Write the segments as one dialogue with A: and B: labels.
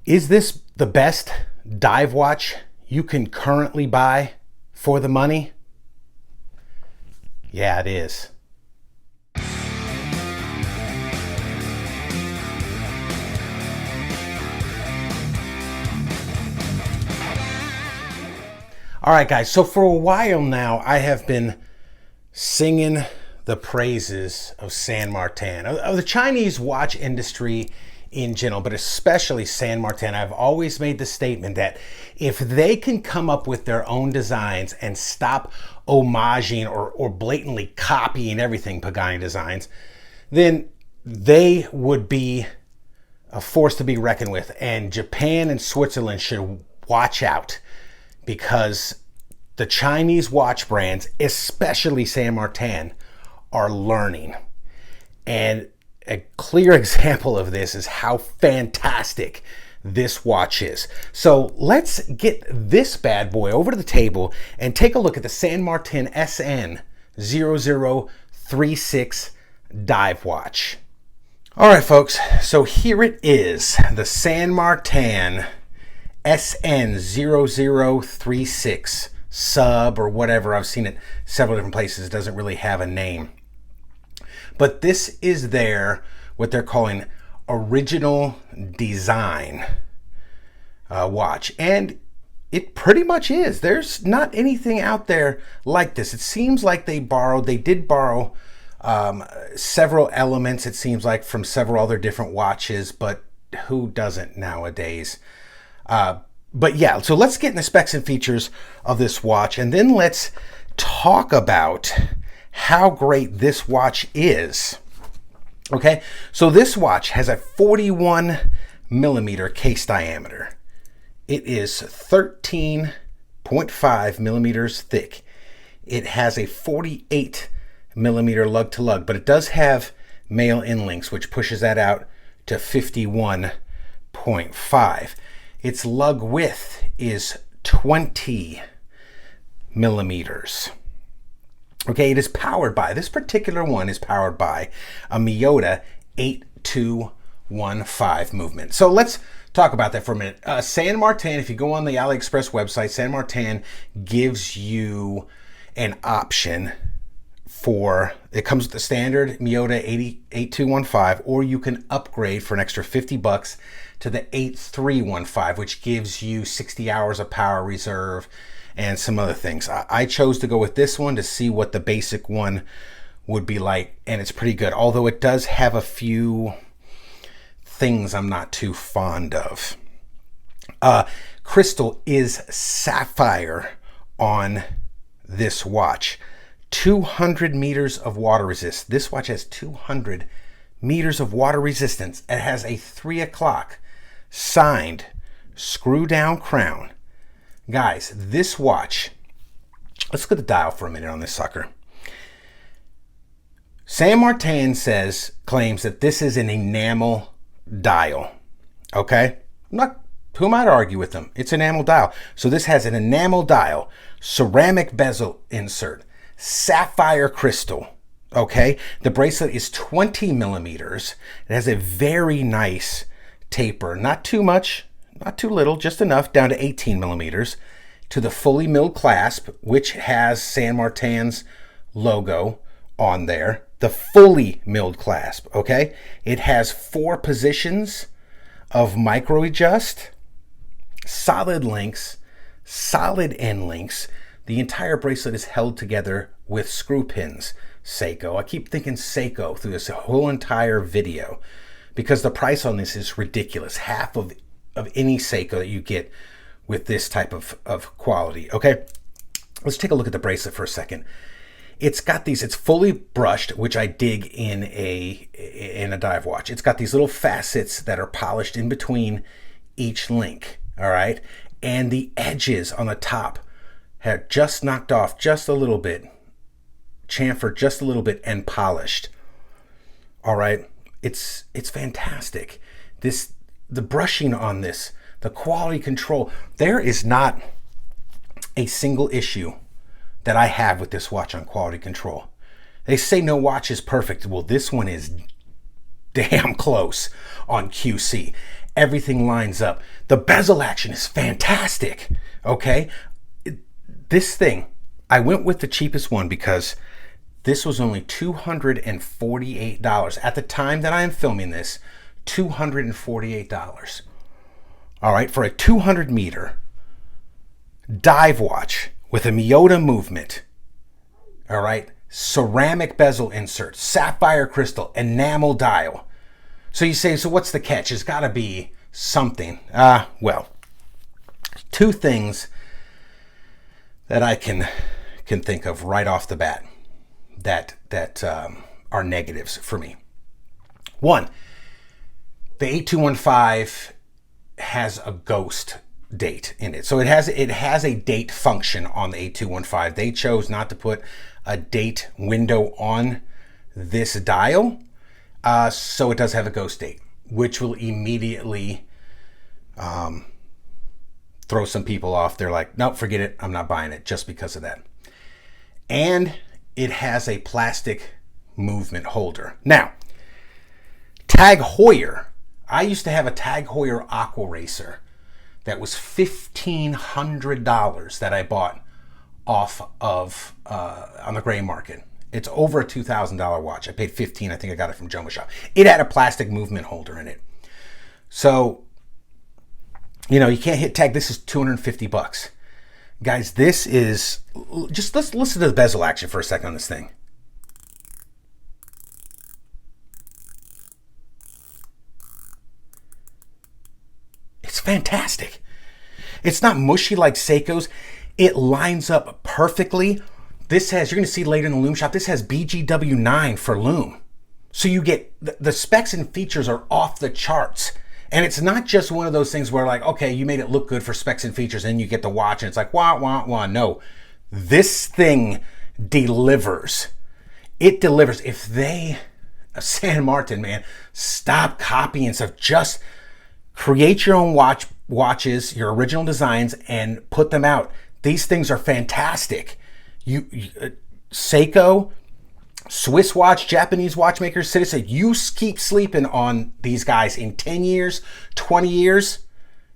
A: Is this the best dive watch you can currently buy for the money? Yeah, it is. All right, guys, so for a while now, I have been singing the praises of San Martin, of the Chinese watch industry in general, but especially San Martin. I've always made the statement that if they can come up with their own designs and stop homaging or blatantly copying everything Pagani designs, then they would be a force to be reckoned with. And Japan and Switzerland should watch out, because the Chinese watch brands, especially San Martin, are learning. And a clear example of this is how fantastic this watch is. So let's get this bad boy over to the table and take a look at the San Martin SN0036 dive watch. All right, folks, so here it is, the San Martin SN0036 sub or whatever. I've seen it several different places. It doesn't really have a name. But this is what they're calling original design watch. And it pretty much is. There's not anything out there like this. It seems like they did borrow several elements, it seems like, from several other different watches, but who doesn't nowadays? But yeah, so let's get in the specs and features of this watch, and then let's talk about how great this watch is. Okay, so this watch has a 41 millimeter case diameter. It is 13.5 millimeters thick. It has a 48 millimeter lug to lug, but it does have male in links, which pushes that out to 51.5. Its lug width is 20 millimeters. Okay, this particular one is powered by a Miyota 8215 movement. So let's talk about that for a minute. San Martin, if you go on the AliExpress website, San Martin gives you an option it comes with the standard Miyota 8215, or you can upgrade for an extra $50 to the 8315, which gives you 60 hours of power reserve and some other things. I chose to go with this one to see what the basic one would be like, and it's pretty good, although it does have a few things I'm not too fond of. Crystal is sapphire on this watch. 200 meters of water resistance. This watch has 200 meters of water resistance. It has a 3 o'clock signed screw down crown. Guys, this watch, let's look at the dial for a minute on this sucker. San Martin claims that this is an enamel dial. Okay? Who might argue with them? It's enamel dial. So this has an enamel dial, ceramic bezel insert, sapphire crystal. Okay, the bracelet is 20 millimeters. It has a very nice taper, not too much, not too little, just enough, down to 18 millimeters, to the fully milled clasp, which has San Martin's logo on there. The fully milled clasp. Okay, it has 4 positions of micro adjust, solid links, solid end links. The entire bracelet is held together with screw pins. Seiko. I keep thinking Seiko through this whole entire video because the price on this is ridiculous. Half of any Seiko that you get with this type of quality. Okay, let's take a look at the bracelet for a second. It's got it's fully brushed, which I dig in a dive watch. It's got these little facets that are polished in between each link. All right, and the edges on the top had just knocked off just a little bit, chamfered just a little bit, and polished. All right, it's fantastic. The brushing on this, the quality control, there is not a single issue that I have with this watch on quality control. They say no watch is perfect. Well, this one is damn close on QC. Everything lines up. The bezel action is fantastic. Okay, this thing, I went with the cheapest one because this was only $248 at the time that I am filming this. $248. All right, for a 200 meter dive watch with a Miyota movement. All right, ceramic bezel insert, sapphire crystal, enamel dial. So you say, so what's the catch? It's got to be something. Well, two things that I can think of right off the bat that are negatives for me. One, the 8215 has a ghost date in it. So it has a date function on the 8215. They chose not to put a date window on this dial. So it does have a ghost date, which will immediately throw some people off. They're like, nope, forget it. I'm not buying it just because of that. And it has a plastic movement holder. Now, Tag Heuer. I used to have a Tag Heuer Aqua Racer that was $1,500 that I bought off of on the gray market. It's over a $2,000 watch. I paid $15. I think I got it from Jumbo Shop. It had a plastic movement holder in it. So, you can't hit tag. This is $250. Guys, this is, just let's listen to the bezel action for a second on this thing. It's fantastic. It's not mushy like Seiko's. It lines up perfectly. This has, you're going to see later in the Loom shop, this has BGW9 for Loom. So you get, the specs and features are off the charts. And it's not just one of those things where like, okay, you made it look good for specs and features and you get the watch and it's like, wah, wah, wah. No, this thing delivers. It delivers. If they, San Martin, man, stop copying stuff. Just create your own watches, your original designs, and put them out. These things are fantastic. Seiko, Swiss watch, Japanese watchmakers, Citizen, you keep sleeping on these guys in 10 years, 20 years,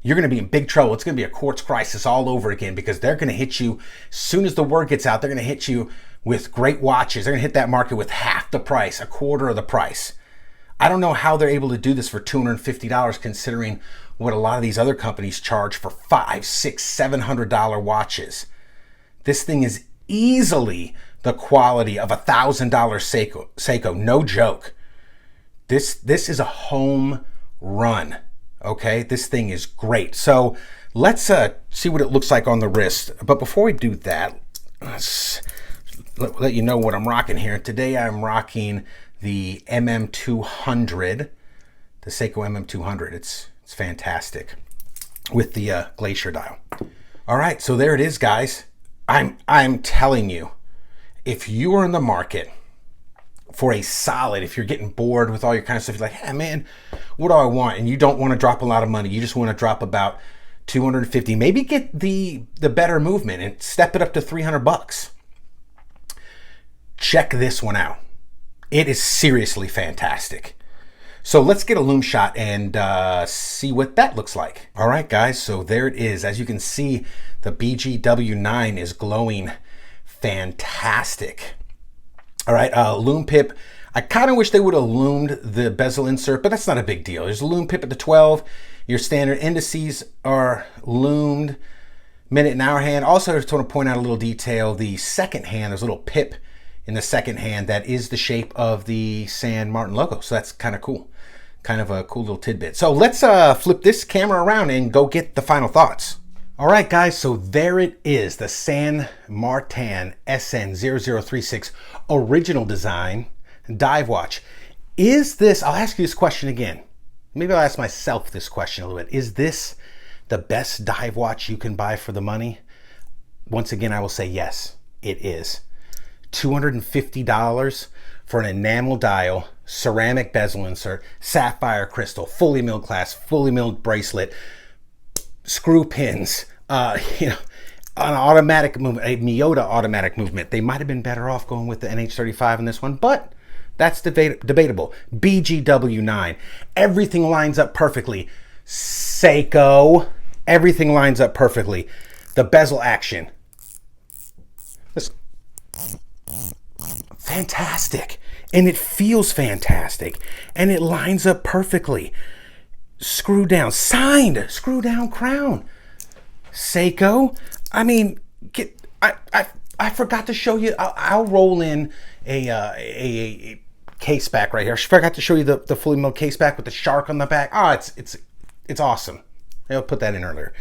A: you're going to be in big trouble. It's going to be a quartz crisis all over again because they're going to hit you, as soon as the word gets out, they're going to hit you with great watches. They're going to hit that market with half the price, a quarter of the price. I don't know how they're able to do this for $250 considering what a lot of these other companies charge for $500, $600, $700 watches. This thing is easily the quality of $1,000 Seiko. No joke. This is a home run. Okay, this thing is great. So let's see what it looks like on the wrist. But before we do that, let's let you know what I'm rocking here. Today I'm rocking the MM200, the Seiko MM200. It's fantastic with the Glacier dial. All right, so there it is, guys. I'm telling you, if you are in the market for a solid, if you're getting bored with all your kind of stuff, you're like, hey man, what do I want? And you don't want to drop a lot of money. You just want to drop about 250, maybe get the better movement and step it up to $300. Check this one out. It is seriously fantastic. So let's get a loom shot and see what that looks like. All right, guys, so there it is. As you can see, the BGW9 is glowing fantastic. All right, loom pip. I kind of wish they would have loomed the bezel insert, but that's not a big deal. There's a loom pip at the 12. Your standard indices are loomed, minute and hour hand. Also, I just want to point out a little detail. The second hand, there's a little pip in the second hand that is the shape of the San Martin logo. So that's kind of cool. Kind of a cool little tidbit. So let's flip this camera around and go get the final thoughts. All right, guys, so there it is, the San Martin SN0036 original design dive watch. Is this, I'll ask you this question again. Maybe I'll ask myself this question a little bit. Is this the best dive watch you can buy for the money? Once again, I will say yes, it is. $250 for an enamel dial, ceramic bezel insert, sapphire crystal, fully milled clasp, fully milled bracelet, screw pins, an automatic movement, a Miyota automatic movement. They might have been better off going with the NH35 in this one, but that's debatable. BGW9, everything lines up perfectly. Seiko. Everything lines up perfectly. The bezel action. This, fantastic. And it feels fantastic. And it lines up perfectly. Screw down. Signed. Screw down crown. Seiko. I mean, I forgot to show you. I'll roll in a case back right here. I forgot to show you the fully milled case back with the shark on the back. Oh, it's awesome. I'll put that in earlier.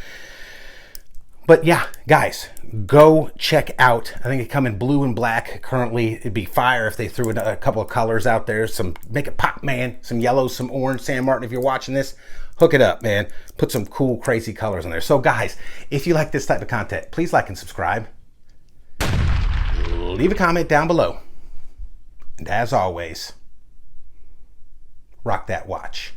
A: But yeah, guys, go check out. I think it come in blue and black currently. It'd be fire if they threw in a couple of colors out there. Make it pop, man. Some yellow, some orange. San Martin, if you're watching this, hook it up, man. Put some cool, crazy colors in there. So guys, if you like this type of content, please like and subscribe. Leave a comment down below. And as always, rock that watch.